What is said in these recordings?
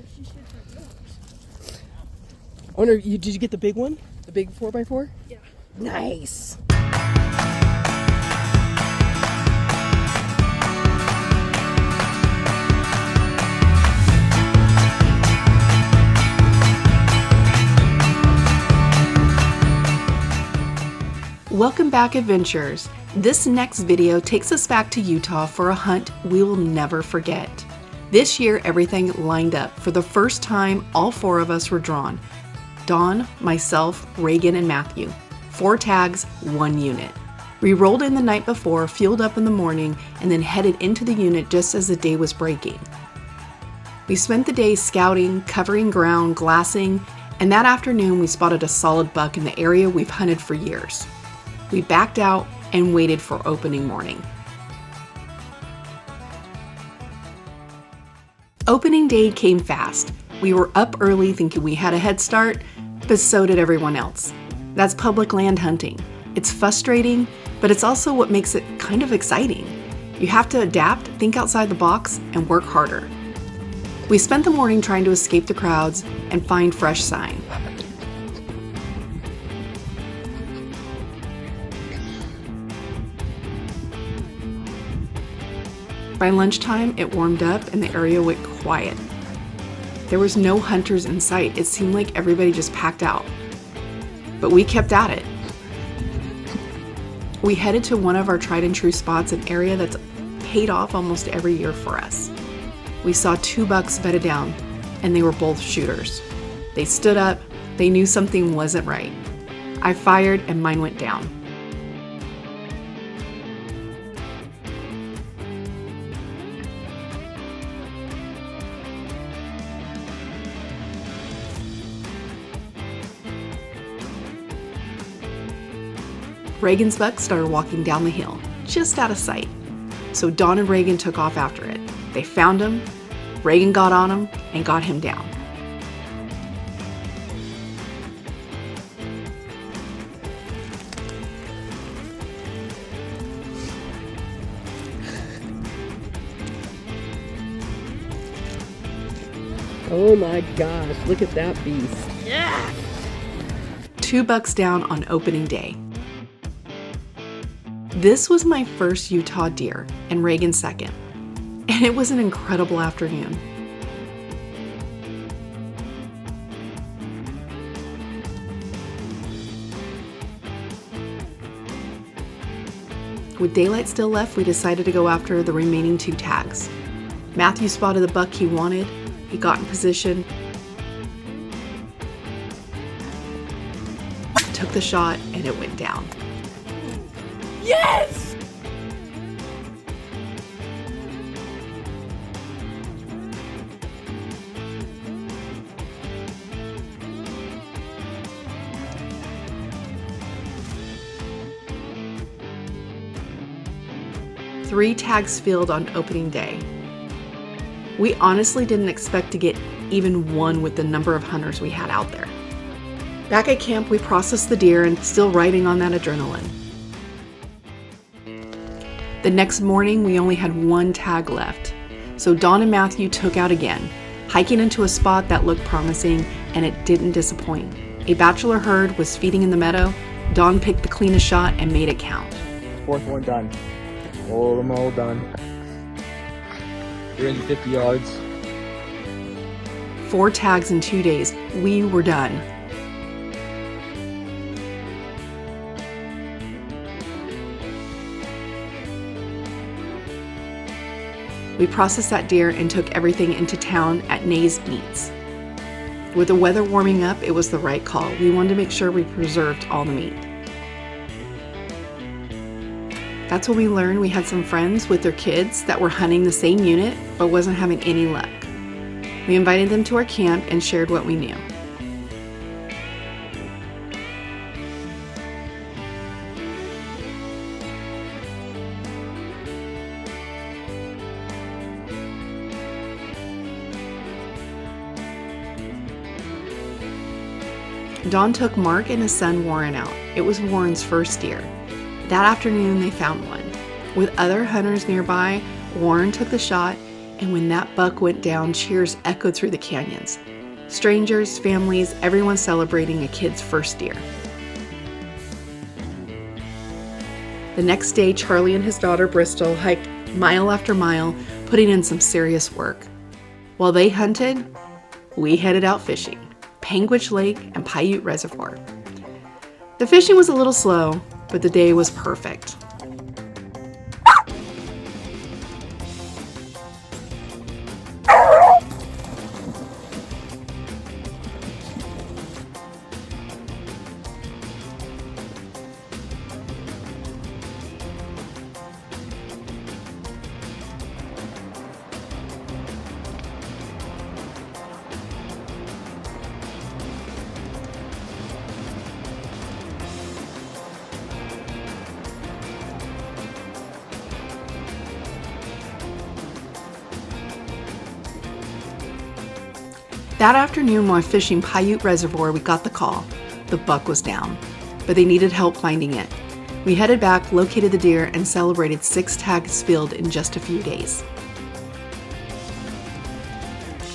I wonder, did you get the big one? The big 4x4? Yeah. Nice. Welcome back, adventurers. This next video takes us back to Utah for a hunt we will never forget. This year, everything lined up. For the first time, all four of us were drawn. Dawn, myself, Reagan, and Matthew. 4 tags, 1 unit. We rolled in the night before, fueled up in the morning, and then headed into the unit just as the day was breaking. We spent the day scouting, covering ground, glassing, and that afternoon we spotted a solid buck in the area we've hunted for years. We backed out and waited for opening morning. Opening day came fast. We were up early thinking we had a head start, but so did everyone else. That's public land hunting. It's frustrating, but it's also what makes it kind of exciting. You have to adapt, think outside the box, and work harder. We spent the morning trying to escape the crowds and find fresh sign. By lunchtime, it warmed up and the area went quiet. There was no hunters in sight. It seemed like everybody just packed out. But we kept at it. We headed to one of our tried and true spots, an area that's paid off almost every year for us. We saw 2 bucks bedded down, and they were both shooters. They stood up. They knew something wasn't right. I fired and mine went down. Reagan's buck started walking down the hill, just out of sight. So Dawn and Reagan took off after it. They found him, Reagan got on him, and got him down. Oh my gosh, look at that beast. Yeah. 2 bucks down on opening day. This was my first Utah deer, and Reagan's second, and it was an incredible afternoon. With daylight still left, we decided to go after the remaining 2 tags. Matthew spotted the buck he wanted. He got in position, took the shot, and it went down. Yes! Three tags filled on opening day. We honestly didn't expect to get even one with the number of hunters we had out there. Back at camp, we processed the deer and still riding on that adrenaline. The next morning, we only had 1 tag left, so Dawn and Matthew took out again, hiking into a spot that looked promising, and it didn't disappoint. A bachelor herd was feeding in the meadow. Dawn picked the cleanest shot and made it count. 4th one done. All them all done. 350 yards. 4 tags in 2 days. We were done. We processed that deer and took everything into town at Nay's Meats. With the weather warming up, it was the right call. We wanted to make sure we preserved all the meat. That's when we learned we had some friends with their kids that were hunting the same unit but wasn't having any luck. We invited them to our camp and shared what we knew. Dawn took Mark and his son Warren out. It was Warren's first deer. That afternoon they found one. With other hunters nearby, Warren took the shot And when that buck went down, cheers echoed through the canyons. Strangers, families, everyone celebrating a kid's first deer. The next day, Charlie and his daughter Bristol hiked mile after mile, putting in some serious work. While they hunted, we headed out fishing, Panguitch Lake and Paiute Reservoir. The fishing was a little slow, but the day was perfect. That afternoon while fishing Paiute Reservoir, we got the call. The buck was down, but they needed help finding it. We headed back, located the deer, and celebrated 6 tags filled in just a few days.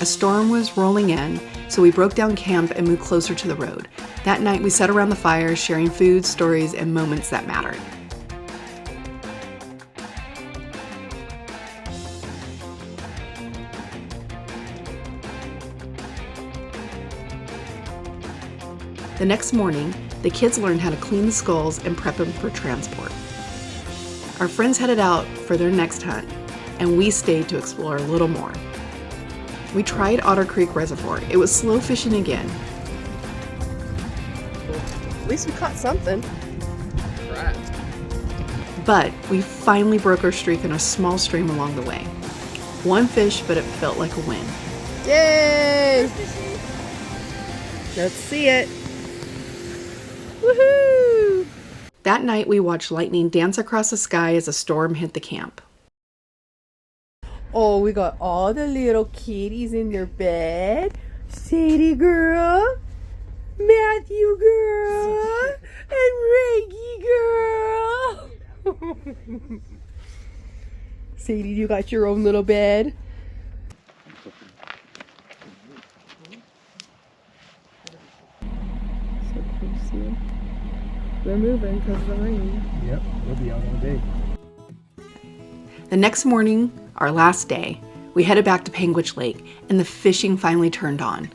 A storm was rolling in, so we broke down camp and moved closer to the road. That night, we sat around the fire, sharing food, stories, and moments that mattered. The next morning, the kids learned how to clean the skulls and prep them for transport. Our friends headed out for their next hunt, and we stayed to explore a little more. We tried Otter Creek Reservoir. It was slow fishing again. At least we caught something. Right. But we finally broke our streak in a small stream along the way. One fish, but it felt like a win. Yay! Let's see it. Woohoo! That night, we watched lightning dance across the sky as a storm hit the camp. Oh, we got all the little kitties in their bed. Sadie girl, Matthew girl, and Reggie girl. Sadie, you got your own little bed? So can you see them? They're moving because of the rain. Yep, we'll be out all day. The next morning, our last day, we headed back to Panguitch Lake, and the fishing finally turned on.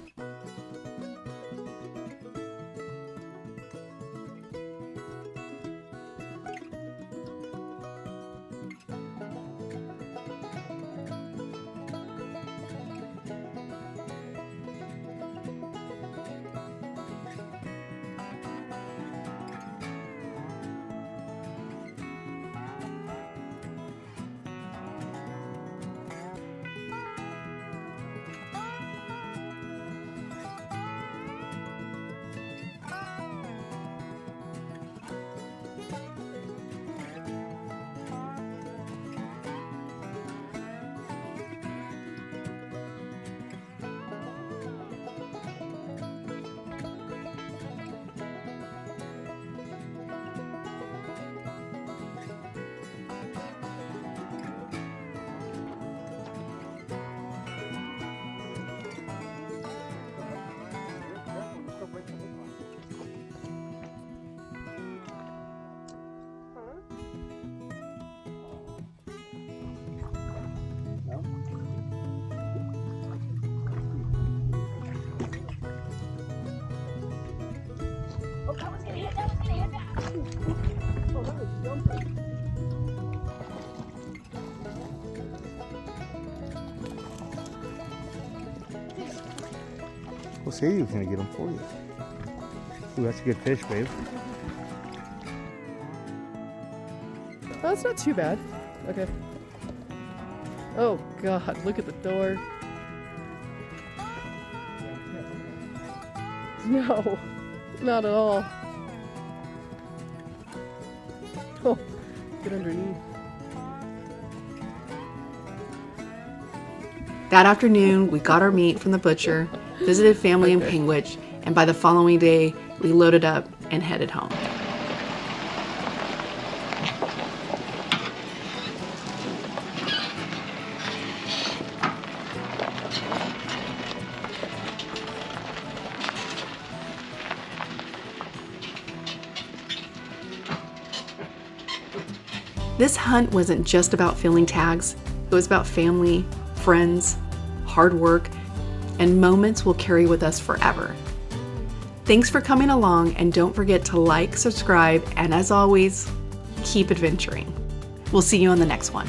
Well, Sadie was gonna get them for you. Ooh, that's a good fish, babe. Oh, that's not too bad. Okay. Oh God, look at the door. No, not at all. Oh, get underneath. That afternoon, we got our meat from the butcher, visited family in Panguitch, and by the following day, we loaded up and headed home. This hunt wasn't just about filling tags, it was about family, friends, hard work, and moments we'll carry with us forever. Thanks for coming along, and don't forget to like, subscribe, and as always, keep adventuring. We'll see you on the next one.